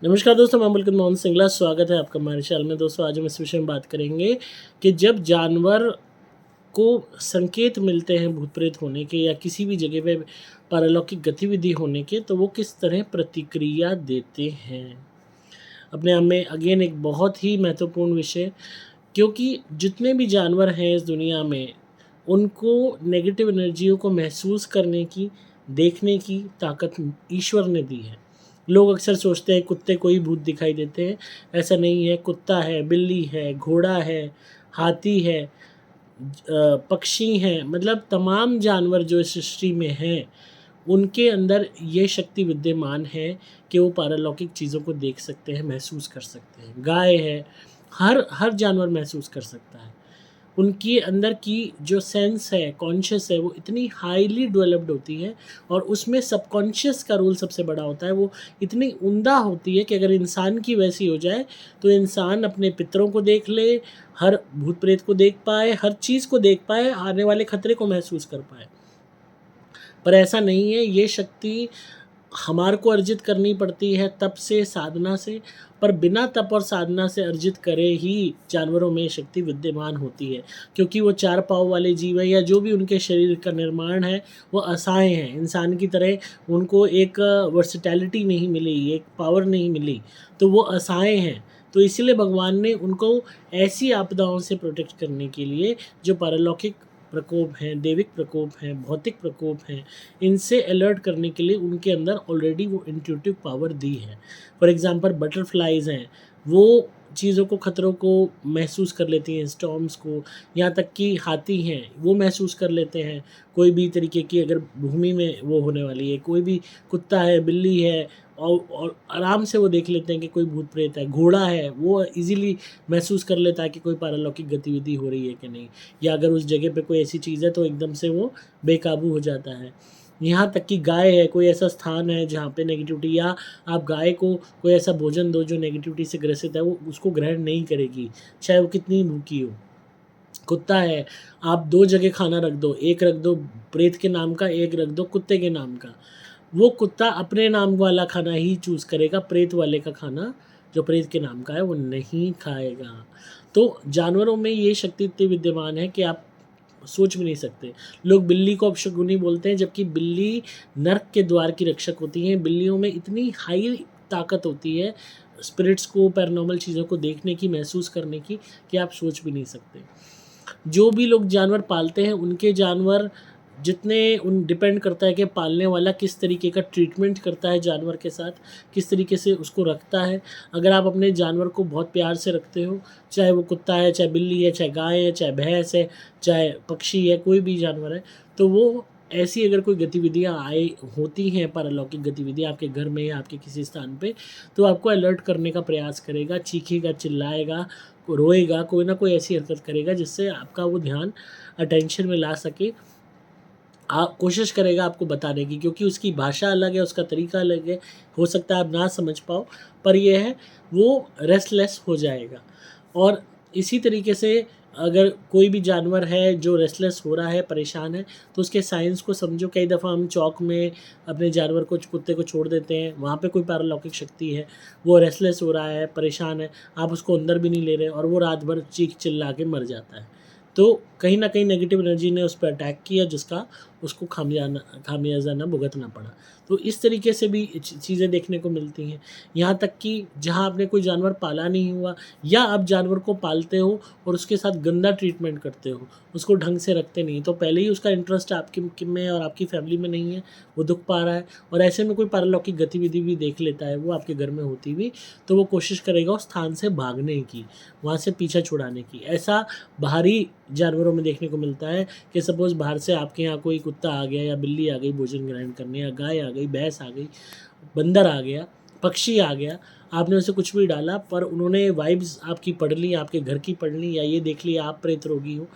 नमस्कार दोस्तों, मैं मुल्किन मोहन सिंगला स्वागत है आपका हमारे चैनल में। दोस्तों, आज हम इस विषय में बात करेंगे कि जब जानवर को संकेत मिलते हैं भूत प्रेत होने के या किसी भी जगह पे पारलौकिक गतिविधि होने के, तो वो किस तरह प्रतिक्रिया देते हैं। अपने आप में अगेन एक बहुत ही महत्वपूर्ण विषय, क्योंकि जितने भी जानवर हैं इस दुनिया में, उनको नेगेटिव एनर्जियों को महसूस करने की, देखने की ताकत ईश्वर ने दी है। लोग अक्सर सोचते हैं कुत्ते को ही भूत दिखाई देते हैं, ऐसा नहीं है। कुत्ता है, बिल्ली है, घोड़ा है, हाथी है, पक्षी हैं, मतलब तमाम जानवर जो इस सृष्टि में हैं, उनके अंदर ये शक्ति विद्यमान है कि वो पारलौकिक चीज़ों को देख सकते हैं, महसूस कर सकते हैं। गाय है, हर हर जानवर महसूस कर सकता है। उनके अंदर की जो सेंस है, कॉन्शियस है, वो इतनी हाईली डेवलप्ड होती है और उसमें सबकॉन्शियस का रोल सबसे बड़ा होता है। वो इतनी उम्दा होती है कि अगर इंसान की वैसी हो जाए तो इंसान अपने पितरों को देख ले, हर भूत प्रेत को देख पाए, हर चीज़ को देख पाए, आने वाले खतरे को महसूस कर पाए। पर ऐसा नहीं है। ये शक्ति हमारे को अर्जित करनी पड़ती है तप से, साधना से। पर बिना तप और साधना से अर्जित करे ही जानवरों में शक्ति विद्यमान होती है, क्योंकि वो चार पाँव वाले जीव हैं या जो भी उनके शरीर का निर्माण है वो असहाय हैं। इंसान की तरह उनको एक वर्सिटैलिटी नहीं मिली, एक पावर नहीं मिली, तो वो असहाय हैं। तो इसीलिए भगवान ने उनको ऐसी आपदाओं से प्रोटेक्ट करने के लिए, जो पारलौकिक प्रकोप हैं, दैविक प्रकोप हैं, भौतिक प्रकोप हैं, इनसे अलर्ट करने के लिए उनके अंदर ऑलरेडी वो इंट्यूटिव पावर दी है। फॉर एग्ज़ाम्पल बटरफ्लाइज़ हैं, वो चीज़ों को, खतरों को महसूस कर लेती हैं, स्टॉर्म्स को। यहाँ तक कि हाथी हैं, वो महसूस कर लेते हैं कोई भी तरीके की अगर भूमि में वो होने वाली है। कोई भी कुत्ता है, बिल्ली है, और आराम से वो देख लेते हैं कि कोई भूत प्रेत है। घोड़ा है, वो इजीली महसूस कर लेता है कि कोई पारलौकिक गतिविधि हो रही है कि नहीं, या अगर उस जगह पे कोई ऐसी चीज़ है तो एकदम से वो बेकाबू हो जाता है। यहाँ तक कि गाय है, कोई ऐसा स्थान है जहाँ पे नेगेटिविटी, या आप गाय को कोई ऐसा भोजन दो जो नेगेटिविटी से ग्रसित है, वो उसको ग्रहण नहीं करेगी, चाहे वो कितनी भूखी हो। कुत्ता है, आप 2 जगह खाना रख दो, एक रख दो प्रेत के नाम का, एक रख दो कुत्ते के नाम का, वो कुत्ता अपने नाम वाला खाना ही चूज़ करेगा, प्रेत वाले का खाना जो प्रेत के नाम का है वो नहीं खाएगा। तो जानवरों में ये शक्ति इतनी विद्यमान है कि आप सोच भी नहीं सकते। लोग बिल्ली को अपशकुनी बोलते हैं, जबकि बिल्ली नर्क के द्वार की रक्षक होती हैं। बिल्लियों में इतनी हाई ताकत होती है स्पिरिट्स को, पैरानॉर्मल चीज़ों को देखने की, महसूस करने की, कि आप सोच भी नहीं सकते। जो भी लोग जानवर पालते हैं, उनके जानवर जितने उन डिपेंड करता है कि पालने वाला किस तरीके का ट्रीटमेंट करता है जानवर के साथ, किस तरीके से उसको रखता है। अगर आप अपने जानवर को बहुत प्यार से रखते हो, चाहे वो कुत्ता है, चाहे बिल्ली है, चाहे गाय है, चाहे भैंस है, चाहे पक्षी है, कोई भी जानवर है, तो वो ऐसी अगर कोई गतिविधियाँ आए होती हैं, पारलौकिक गतिविधियाँ आपके घर में या आपके किसी स्थान पे, तो आपको अलर्ट करने का प्रयास करेगा, चीखेगा, चिल्लाएगा, रोएगा, कोई ना कोई ऐसी हरकत करेगा जिससे आपका वो ध्यान अटेंशन में ला सके। आप कोशिश करेगा आपको बताने की, क्योंकि उसकी भाषा अलग है, उसका तरीका अलग है। हो सकता है आप ना समझ पाओ, पर ये है वो रेस्टलेस हो जाएगा। और इसी तरीके से अगर कोई भी जानवर है जो रेस्टलेस हो रहा है, परेशान है, तो उसके साइंस को समझो। कई दफ़ा हम चौक में अपने जानवर को, कुत्ते को छोड़ देते हैं, वहाँ पे कोई पारलौकिक शक्ति है, वो रेस्टलेस हो रहा है, परेशान है, आप उसको अंदर भी नहीं ले रहे और वो रात भर चीख चिल्ला के मर जाता है। तो कहीं न कहीं नेगेटिव एनर्जी ने उस पे अटैक किया, जिसका उसको खामियाज़ा भुगतना पड़ा। तो इस तरीके से भी चीज़ें देखने को मिलती हैं। यहाँ तक कि जहाँ आपने कोई जानवर पाला नहीं हुआ, या आप जानवर को पालते हो और उसके साथ गंदा ट्रीटमेंट करते हो, उसको ढंग से रखते नहीं, तो पहले ही उसका इंटरेस्ट आपकी में और आपकी फैमिली में नहीं है, वो दुःख पा रहा है, और ऐसे में कोई पारलौकिक गतिविधि भी देख लेता है वो आपके घर में होती हुई, तो वो कोशिश करेगा उस स्थान से भागने की, वहाँ से पीछा छुड़ाने की। ऐसा बाहरी जानवरों में देखने को मिलता है कि सपोज़ बाहर से आपके यहाँ कोई कुत्ता आ गया या बिल्ली आ गई भोजन ग्रहण करने, या गाय आ गई, भैंस आ गई, बंदर आ गया, पक्षी आ गया, आपने उसे कुछ भी डाला, पर उन्होंने वाइब्स आपकी पढ़ ली, आपके घर की पढ़ ली, या ये देख लिया आप प्रेत रोगी हो,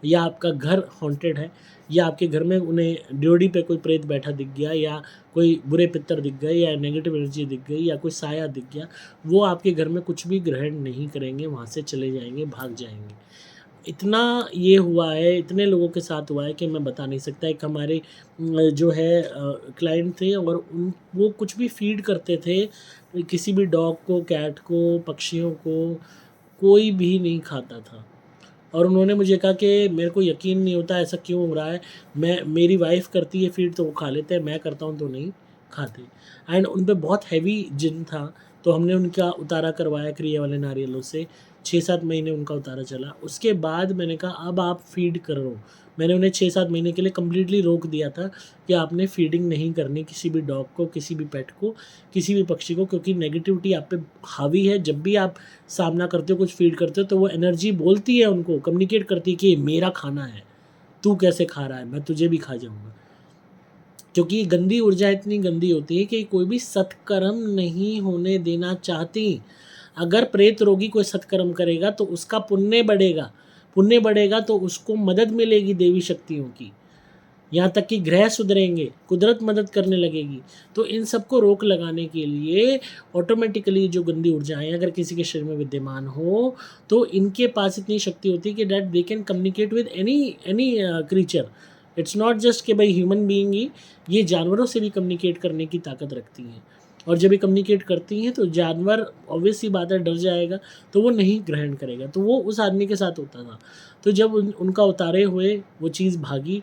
या आपका घर हॉन्टेड है, या आपके घर में उन्हें ड्योढ़ी पे कोई प्रेत बैठा दिख गया, या कोई बुरे पितर दिख गए, या नेगेटिव एनर्जी दिख गई, या कोई साया दिख गया, वो आपके घर में कुछ भी ग्रहण नहीं करेंगे, वहाँ से चले जाएंगे, भाग जाएंगे। इतना ये हुआ है, इतने लोगों के साथ हुआ है कि मैं बता नहीं सकता। एक हमारे जो है क्लाइंट थे और वो कुछ भी फ़ीड करते थे, किसी भी डॉग को, कैट को, पक्षियों को, कोई भी नहीं खाता था। और उन्होंने मुझे कहा कि मेरे को यकीन नहीं होता ऐसा क्यों हो रहा है, मेरी वाइफ़ करती है फ़ीड तो वो खा लेते हैं, मैं करता हूँ तो नहीं खाते। एंड उन पे बहुत हैवी जिन था, तो हमने उनका उतारा करवाया क्रिया वाले नारियलों से। 6-7 महीने उनका उतारा चला। उसके बाद मैंने कहा अब आप फ़ीड करो। मैंने उन्हें 6-7 महीने के लिए कंप्लीटली रोक दिया था कि आपने फ़ीडिंग नहीं करनी किसी भी डॉग को, किसी भी पेट को, किसी भी पक्षी को, क्योंकि नेगेटिविटी आप पे हावी है। जब भी आप सामना करते हो, कुछ फ़ीड करते हो, तो वो एनर्जी बोलती है उनको, कम्युनिकेट करती है कि ये मेरा खाना है, तू कैसे खा रहा है, मैं तुझे भी खा जाऊँगा। क्योंकि गंदी ऊर्जा इतनी गंदी होती है कि कोई भी सत्कर्म नहीं होने देना चाहती। अगर प्रेत रोगी कोई सत्कर्म करेगा तो उसका पुण्य बढ़ेगा, पुण्य बढ़ेगा तो उसको मदद मिलेगी देवी शक्तियों की, यहाँ तक कि ग्रह सुधरेंगे, कुदरत मदद करने लगेगी। तो इन सबको रोक लगाने के लिए ऑटोमेटिकली जो गंदी ऊर्जाएँ अगर किसी के शरीर में विद्यमान हो, तो इनके पास इतनी शक्ति होती है कि that they can communicate with any creature. It's not just कि भाई ह्यूमन बीइंग ही, ये जानवरों से भी कम्युनिकेट करने की ताकत रखती हैं। और जब ये कम्युनिकेट करती हैं तो जानवर ऑब्वियस सी बात है डर जाएगा, तो वो नहीं ग्रहण करेगा। तो वो उस आदमी के साथ होता था। तो जब उनका उतारे हुए वो चीज़ भागी,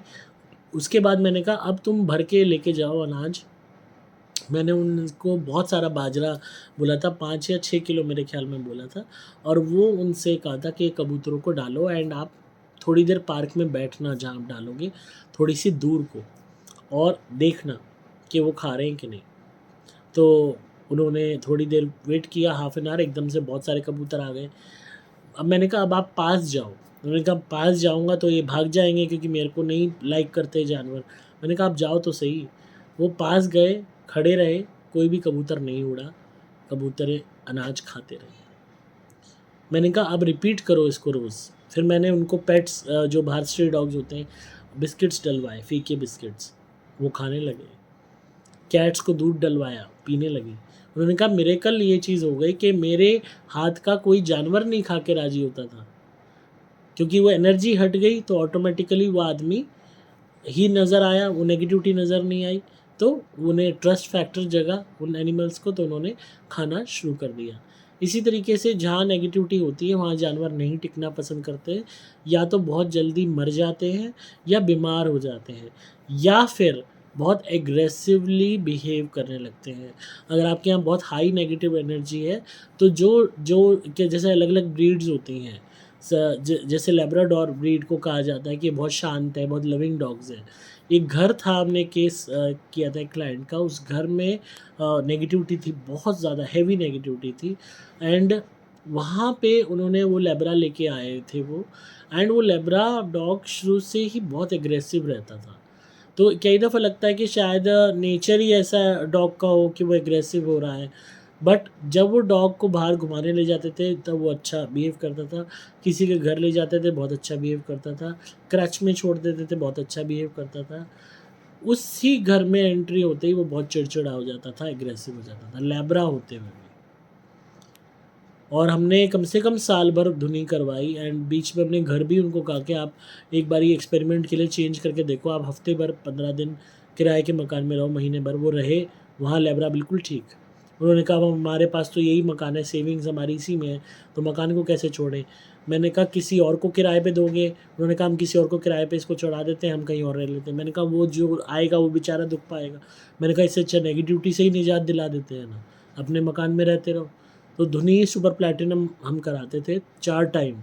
उसके बाद मैंने कहा अब तुम भर के लेके जाओ अनाज। मैंने उनको बहुत सारा बाजरा बोला था, 5 या 6 किलो मेरे ख्याल में बोला था। और वो उनसे कहा था कि कबूतरों को डालो एंड आप थोड़ी देर पार्क में बैठना, जहाँ आप डालोगे थोड़ी सी दूर को, और देखना कि वो खा रहे हैं कि नहीं। तो उन्होंने थोड़ी देर वेट किया, हाफ एन आवर, एकदम से बहुत सारे कबूतर आ गए। अब मैंने कहा अब आप पास जाओ। उन्होंने कहा पास जाऊँगा तो ये भाग जाएंगे क्योंकि मेरे को नहीं लाइक करते जानवर। मैंने कहा आप जाओ तो सही। वो पास गए, खड़े रहे, कोई भी कबूतर नहीं उड़ा, कबूतर अनाज खाते रहे। मैंने कहा अब रिपीट करो इसको रोज़। फिर मैंने उनको पेट्स जो बाहर स्ट्रीट डॉग्स होते हैं, बिस्किट्स डलवाए, फीके बिस्किट्स, वो खाने लगे। कैट्स को दूध डलवाया, पीने लगी। उन्होंने कहा मिरेकल ये चीज़ हो गई कि मेरे हाथ का कोई जानवर नहीं खा के राज़ी होता था, क्योंकि वो एनर्जी हट गई तो ऑटोमेटिकली वो आदमी ही नज़र आया, वो नेगेटिविटी नज़र नहीं आई। तो उन्हें ट्रस्ट फैक्टर जगा उन एनिमल्स को, तो उन्होंने खाना शुरू कर दिया। इसी तरीके से जहाँ नेगेटिविटी होती है वहाँ जानवर नहीं टिकना पसंद करते हैं, या तो बहुत जल्दी मर जाते हैं या बीमार हो जाते हैं, या फिर बहुत एग्रेसिवली बिहेव करने लगते हैं। अगर आपके यहाँ बहुत हाई नेगेटिव एनर्जी है, तो जो जो कि जैसे अलग अलग ब्रीड्स होती हैं, जैसे लेब्राडोर ब्रीड को कहा जाता है कि बहुत शांत है, बहुत लविंग डॉग्स हैं। एक घर था, हमने केस किया था एक क्लाइंट का, उस घर में नेगेटिविटी थी, बहुत ज़्यादा हैवी नेगेटिविटी थी। एंड वहाँ पे उन्होंने वो लेब्रा लेके आए थे वो, एंड वो लेब्रा डॉग शुरू से ही बहुत एग्रेसिव रहता था। तो कई दफ़ा लगता है कि शायद नेचर ही ऐसा डॉग का हो कि वो एग्रेसिव हो रहा है। बट जब वो डॉग को बाहर घुमाने ले जाते थे तब वो अच्छा बिहेव करता था, किसी के घर ले जाते थे बहुत अच्छा बिहेव करता था, क्रच में छोड़ देते थे बहुत अच्छा बिहेव करता था। उसी घर में एंट्री होते ही वो बहुत चिड़चिड़ा हो जाता था, एग्रेसिव हो जाता था, लैब्रा होते हुए भी। और हमने कम से कम साल भर धुनी करवाई, एंड बीच में अपने घर भी उनको कहा कि आप एक बार ये एक्सपेरिमेंट के लिए चेंज करके देखो, आप हफ्ते भर 15 दिन किराए के मकान में रहो, महीने भर वो रहे, वहाँ लैब्रा बिल्कुल ठीक। उन्होंने कहा अब हमारे पास तो यही मकान है, सेविंग्स हमारी इसी में है, तो मकान को कैसे छोड़ें। मैंने कहा किसी और को किराए पे दोगे। उन्होंने कहा हम किसी और को किराए पे इसको चढ़ा देते हैं, हम कहीं और रह लेते हैं। मैंने कहा वो जो आएगा वो बेचारा दुख पाएगा। मैंने कहा इससे अच्छा नेगेटिविटी से ही निजात दिला देते हैं ना, अपने मकान में रहते रहो। तो धुनी सुपर प्लैटिनम हम कराते थे 4 टाइम,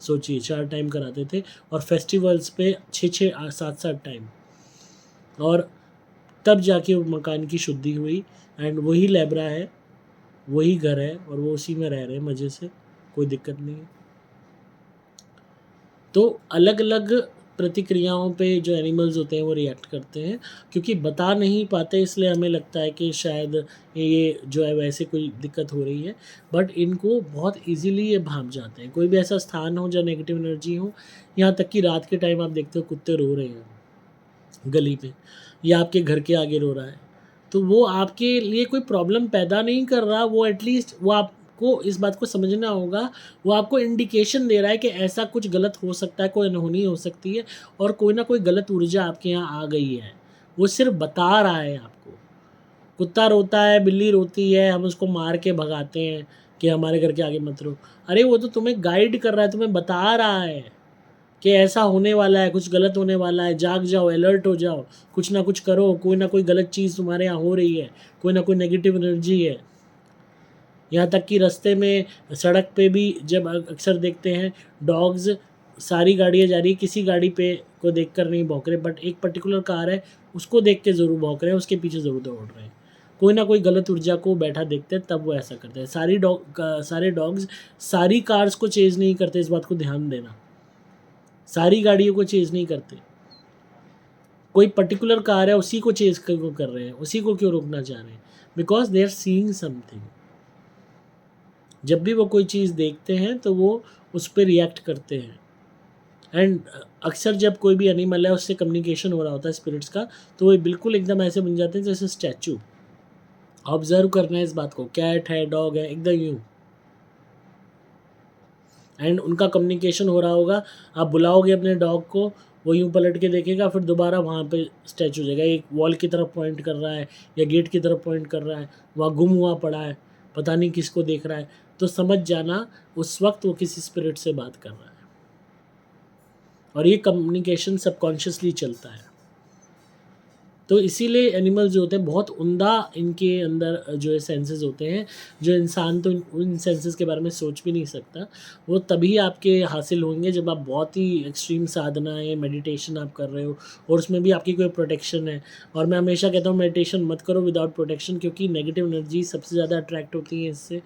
सोचिए 4 टाइम कराते थे, और फेस्टिवल्स पे 6-6 7-7 टाइम। और तब जाके वो मकान की शुद्धि हुई, एंड वही लैब्रा है, वही घर है, और वो उसी में रह रहे हैं मज़े से, कोई दिक्कत नहीं है। तो अलग अलग प्रतिक्रियाओं पे जो एनिमल्स होते हैं वो रिएक्ट करते हैं, क्योंकि बता नहीं पाते, इसलिए हमें लगता है कि शायद ये जो है वैसे कोई दिक्कत हो रही है, बट इनको बहुत इजीली ये भाग जाते हैं। कोई भी ऐसा स्थान हो जहाँ नेगेटिव एनर्जी हो, यहाँ तक कि रात के टाइम आप देखते हो कुत्ते रो रहे हैं गली पे, या आपके घर के आगे रो रहा है, तो वो आपके लिए कोई प्रॉब्लम पैदा नहीं कर रहा, वो एटलीस्ट वो आपको आपको इस बात को समझना होगा, वो आपको इंडिकेशन दे रहा है कि ऐसा कुछ गलत हो सकता है, कोई अनहोनी हो सकती है और कोई ना कोई गलत ऊर्जा आपके यहाँ आ गई है। वो सिर्फ बता रहा है आपको। कुत्ता रोता है, बिल्ली रोती है, हम उसको मार के भगाते हैं कि हमारे घर के आगे मत रो। अरे वो तो तुम्हें गाइड कर रहा है, तुम्हें बता रहा है कि ऐसा होने वाला है, कुछ गलत होने वाला है, जाग जाओ, अलर्ट हो जाओ, कुछ ना कुछ करो, कोई ना कोई गलत चीज़ तुम्हारे यहाँ हो रही है, कोई ना कोई नेगेटिव एनर्जी है। यहाँ तक कि रास्ते में, सड़क पे भी जब अक्सर देखते हैं डॉग्स, सारी गाड़ियाँ जा रही है, किसी गाड़ी पे को देखकर नहीं भौंक रहे, बट एक पर्टिकुलर कार है उसको देख के ज़रूर भौंक रहे हैं, उसके पीछे ज़रूर दौड़ रहे हैं। कोई ना कोई गलत ऊर्जा को बैठा देखते हैं तब वो ऐसा करते हैं। सारे डॉग्स सारी कार्स को चेज़ नहीं करते, इस बात को ध्यान देना। सारी गाड़ियों को चेज़ नहीं करते, कोई पर्टिकुलर कार है उसी को चेज़ क्यों कर रहे हैं, उसी को क्यों रोकना चाह रहे हैं? Because they are seeing something. जब भी वो कोई चीज़ देखते हैं तो वो उस पर रिएक्ट करते हैं। एंड अक्सर जब कोई भी एनिमल है उससे कम्युनिकेशन हो रहा होता है स्पिरिट्स का, तो वो बिल्कुल एकदम ऐसे बन जाते हैं जैसे स्टैचू। ऑब्जर्व करना है इस बात को, कैट है, डॉग है, एकदम यूँ। एंड उनका कम्युनिकेशन हो रहा होगा, आप बुलाओगे अपने डॉग को, वो यूँ पलट के देखेगा, फिर दोबारा वहाँ पे स्टैचू हो जाएगा, एक वॉल की तरफ पॉइंट कर रहा है या गेट की तरफ पॉइंट कर रहा है, वहाँ गुम हुआ पड़ा है, पता नहीं किसको देख रहा है, तो समझ जाना उस वक्त वो किसी स्पिरिट से बात कर रहा है। और ये कम्युनिकेशन सबकॉन्शियसली चलता है। तो इसीलिए एनिमल्स जो होते हैं बहुत उम्दा, इनके अंदर जो है सेंसेस होते हैं, जो इंसान तो उन सेंसेस के बारे में सोच भी नहीं सकता। वो तभी आपके हासिल होंगे जब आप बहुत ही एक्सट्रीम साधना है, मेडिटेशन आप कर रहे हो और उसमें भी आपकी कोई प्रोटेक्शन है। और मैं हमेशा कहता हूँ मेडिटेशन मत करो विदाउट प्रोटेक्शन, क्योंकि नेगेटिव एनर्जी सबसे ज़्यादा अट्रैक्ट होती है इससे,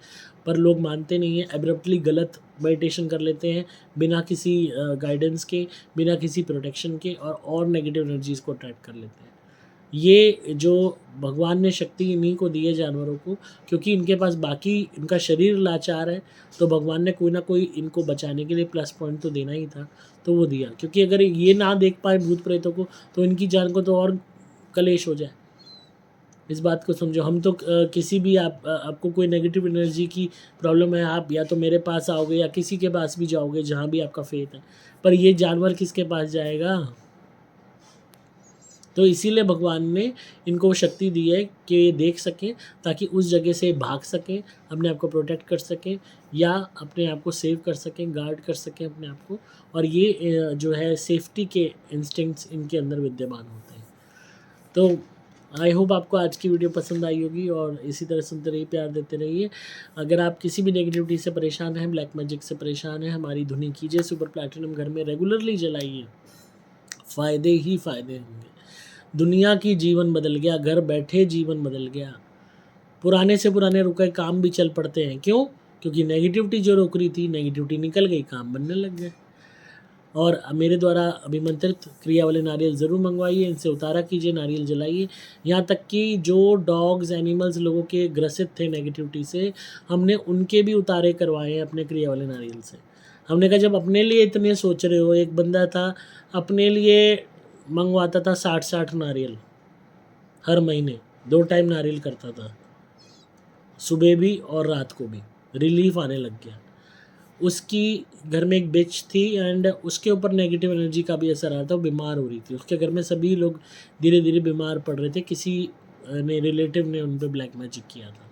पर लोग मानते नहीं हैं, एब्रप्टली गलत मेडिटेशन कर लेते हैं बिना किसी गाइडेंस के, बिना किसी प्रोटेक्शन के, और नेगेटिव एनर्जीज़ को अट्रैक्ट कर लेते हैं। ये जो भगवान ने शक्ति इन्हीं को दी है जानवरों को, क्योंकि इनके पास बाकी इनका शरीर लाचार है, तो भगवान ने कोई ना कोई इनको बचाने के लिए प्लस पॉइंट तो देना ही था, तो वो दिया। क्योंकि अगर ये ना देख पाए भूत प्रेतों को तो इनकी जान को तो और कलेश हो जाए। इस बात को समझो। हम तो किसी भी आपको कोई नेगेटिव एनर्जी की प्रॉब्लम है, आप या तो मेरे पास आओगे या किसी के पास भी जाओगे जहाँ भी आपका फेथ है, पर ये जानवर किसके पास जाएगा? तो इसीलिए भगवान ने इनको शक्ति दी है कि ये देख सकें, ताकि उस जगह से भाग सकें, अपने आप को प्रोटेक्ट कर सकें या अपने आप को सेव कर सकें, गार्ड कर सकें अपने आप को। और ये जो है सेफ्टी के इंस्टिंक्ट्स इनके अंदर विद्यमान होते हैं। तो आई होप आपको आज की वीडियो पसंद आई होगी और इसी तरह सुनते रहिए, प्यार देते रहिए। अगर आप किसी भी नेगेटिविटी से परेशान हैं, ब्लैक मैजिक से परेशान हैं, हमारी धुनी कीजिए, सुपर प्लैटिनम घर में रेगुलरली जलाइए, फ़ायदे ही फ़ायदे होंगे। दुनिया की जीवन बदल गया, घर बैठे जीवन बदल गया। पुराने से पुराने रुके काम भी चल पड़ते हैं। क्यों? क्योंकि नेगेटिविटी जो रोक रही थी, नेगेटिविटी निकल गई, काम बनने लग गए। और मेरे द्वारा अभिमंत्रित क्रिया वाले नारियल ज़रूर मंगवाइए, इनसे उतारा कीजिए, नारियल जलाइए। यहाँ तक कि जो डॉग्स, एनिमल्स लोगों के ग्रसित थे नेगेटिविटी से, हमने उनके भी उतारे करवाए हैं अपने क्रिया वाले नारियल से। हमने कहा जब अपने लिए इतने सोच रहे हो, एक बंदा था अपने लिए मंगवाता था 60-60 नारियल हर महीने, 2 टाइम नारियल करता था, सुबह भी और रात को भी। रिलीफ आने लग गया। उसकी घर में एक बिच थी एंड उसके ऊपर नेगेटिव एनर्जी का भी असर आ रहा था, वो बीमार हो रही थी। उसके घर में सभी लोग धीरे धीरे बीमार पड़ रहे थे, किसी ने रिलेटिव ने उन पर ब्लैक मैजिक किया था।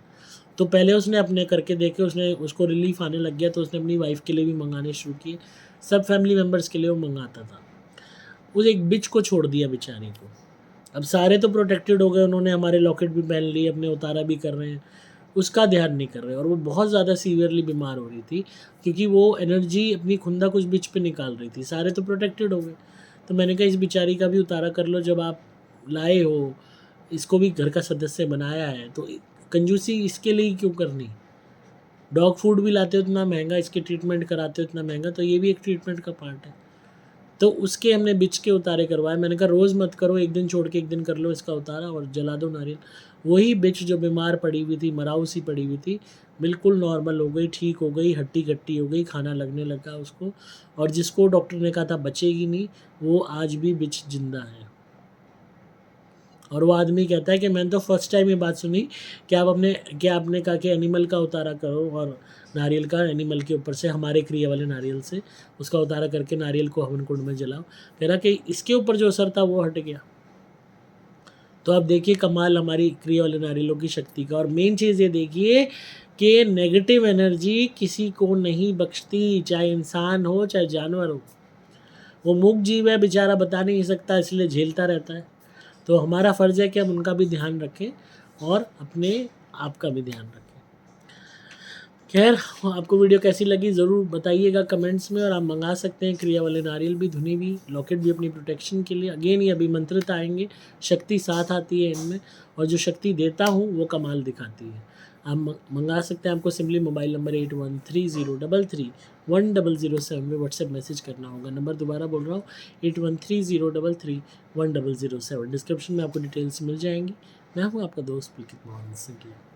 तो पहले उसने अपने करके देखे, उसने उसको रिलीफ आने लग गया, तो उसने अपनी वाइफ के लिए भी मंगाने शुरू किए, सब फैमिली मेम्बर्स के लिए वो मंगाता था। उस एक बिच को छोड़ दिया बेचारी को। अब सारे तो प्रोटेक्टेड हो गए, उन्होंने हमारे लॉकेट भी पहन लिए, अपने उतारा भी कर रहे हैं, उसका ध्यान नहीं कर रहे। और वो बहुत ज़्यादा सीवियरली बीमार हो रही थी, क्योंकि वो एनर्जी अपनी खुंदा कुछ बिच पे निकाल रही थी। सारे तो प्रोटेक्टेड हो गए, तो मैंने कहा इस बेचारी का भी उतारा कर लो। जब आप लाए हो, इसको भी घर का सदस्य बनाया है, तो कंजूसी इसके लिए क्यों करनी? डॉग फूड भी लाते हो इतना महंगा, इसके ट्रीटमेंट कराते हो इतना महंगा, तो ये भी एक ट्रीटमेंट का पार्ट है। तो उसके हमने बिच के उतारे करवाए। मैंने कहा रोज़ मत करो, एक दिन छोड़ के एक दिन कर लो इसका उतारा और जला दो नारियल। वही बिच जो बीमार पड़ी हुई थी, मराऊ सी पड़ी हुई थी, बिल्कुल नॉर्मल हो गई, ठीक हो गई, हट्टी कट्टी हो गई, खाना लगने लगा उसको। और जिसको डॉक्टर ने कहा था बचेगी नहीं, वो आज भी बिच जिंदा है। और वो आदमी कहता है कि मैंने तो फर्स्ट टाइम ये बात सुनी कि आपने कहा कि एनिमल का उतारा करो और नारियल का एनिमल के ऊपर से, हमारे क्रिया वाले नारियल से उसका उतारा करके नारियल को हवन कुंड में जलाओ। कह रहा कि इसके ऊपर जो असर था वो हट गया। तो आप देखिए कमाल हमारी क्रिया वाले नारियलों की शक्ति का। और मेन चीज़ ये देखिए कि नेगेटिव एनर्जी किसी को नहीं बख्शती, चाहे इंसान हो चाहे जानवर हो। वो मूक जीव है बेचारा, बता नहीं सकता, इसलिए झेलता रहता है। तो हमारा फ़र्ज़ है कि हम उनका भी ध्यान रखें और अपने आप का भी ध्यान रखें। खैर, आपको वीडियो कैसी लगी ज़रूर बताइएगा कमेंट्स में। और आप मंगा सकते हैं क्रिया वाले नारियल भी, धुनी भी, लॉकेट भी अपनी प्रोटेक्शन के लिए। अगेन ये अभिमंत्रित आएंगे, शक्ति साथ आती है इनमें, और जो शक्ति देता हूँ वो कमाल दिखाती है। आप मंगा सकते हैं। आपको सिंपली मोबाइल नंबर 8130331007 में व्हाट्सएप मैसेज करना होगा। नंबर दोबारा बोल रहा हूँ, 8130331007। डिस्क्रिप्शन में आपको डिटेल्स मिल जाएंगी। मैं हूँ आपका दोस्त पुलकित मोहन सिंह।